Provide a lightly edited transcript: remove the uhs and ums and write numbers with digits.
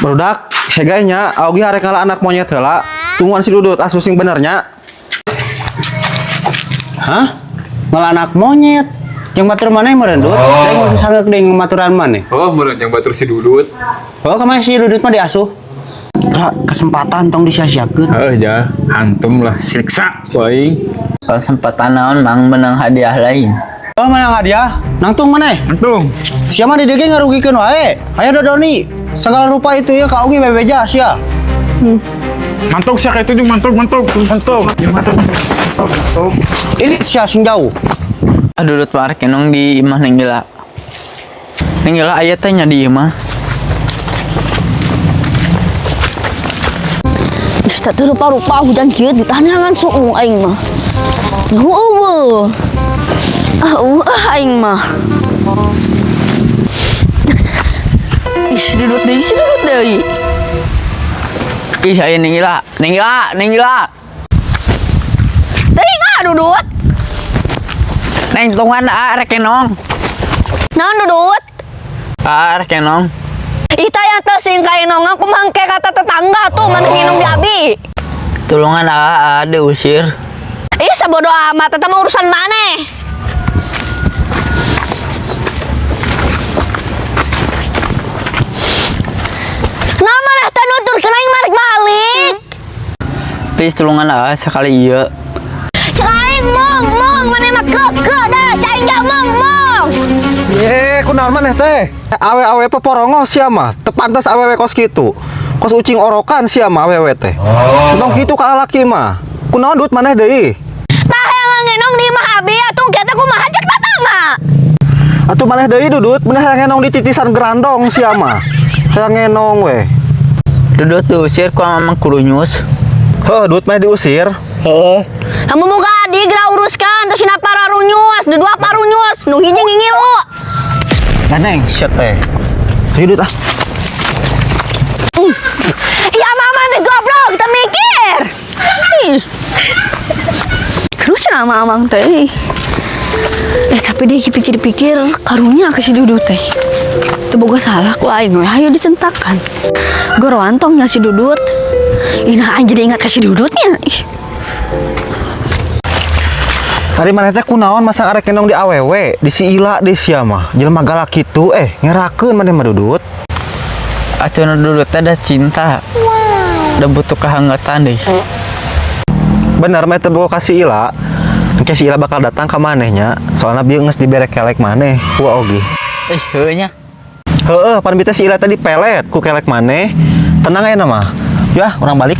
Barudak, hegainya, augi harek ngalah anak monyet heula. Tungguan si Dudut asuh sing benernya. Hah? Ngalah anak monyet. Yang batur mana yang meren, Dut? Saya mau sanggak ding maturan mana? Oh, meureun yang batur si Dudut. Oh, kemana si Dudut mah diasuh? Kesempatan tong disia-siakeun. Ja, hantum lah siksa waing. Kesempatan naon mang menang hadiah lain. Oh, mana hadiah? Nangtung mana? Hantum. Siapa di dege ngarugikeun wae. Aya dodoni. Segala rupa itu ya ka oge bebeja sia. Mantuk sia itu jeung mantuk. Ini sia sing jauh. Dudut parek enong di imah nenggila. Nenggila aya teh nya di imah. Ustaz rupa-rupa hujan kieu ditanangan suung aing mah. Eueuh. Aing mah. Dudut deui. Ih aya nenggila. Teuing Dudut. Neng tungan rek enong. Naon Dudut? Rek enong. Ita ya teh sing kainong aku mangke kata tetangga tuh mana nginum di abi. Tulungan diusir. Iya sabodo amat, eta mah urusan maneh. Nah maneh teh nuturkeun aing marik balik. Please tulungan sekali ieu. Cek aing mong maneh mah keke dah, cai enggak mong. Kunaon maneh teh? Awe-awe peporongo sia mah, teu pantes awewe kos kitu. Kos ucing orokan sia mah awewe teh. Tong kitu ka lalaki mah. Kunaon Dut maneh deui? Tah yang ngenong di mah abi atuh kita kumaha cek datang mah. Atuh maneh deui Dudut, maneh ngenong di titisan gerandong sia mah. Hayang ngenong we. Dudut diusir ku mamang kurunyus. Heuh, Dut maneh diusir. Heeh. Kamu muka adi geura uruskan terus sina pararunyus, dua parunyus, nu hiji ngingilu. Ganeng, shit teh. Ayo Dut ah. Ya mama teh goblok, kita mikir. Terus nama amang teh. Tapi dia pikir-pikir karunya ke si Dudut teh. Teu boga salah ku aing we hayu dicentakan. Goroan tongnya si Dudut. Ina aing jadi ingat ke si Dudutnya. Hari mana teh kunaon masa arek ngenong di awewe, di si Ila di sia mah. Jelema galak kitu ngerakeun maneh mah Dudut. Acan Dudut teh ada cinta. Udah butuh kehangatan deh. Bener mah teh boga ka si Ila. Engke si Ila bakal datang ka manehnya, soalna bieu geus diberek kelek maneh ku oge. Heuh nya. Heeh, pan bi teh si Ila tadi pelet ku kelek maneh. Tenang aya mah. Ya, urang balik.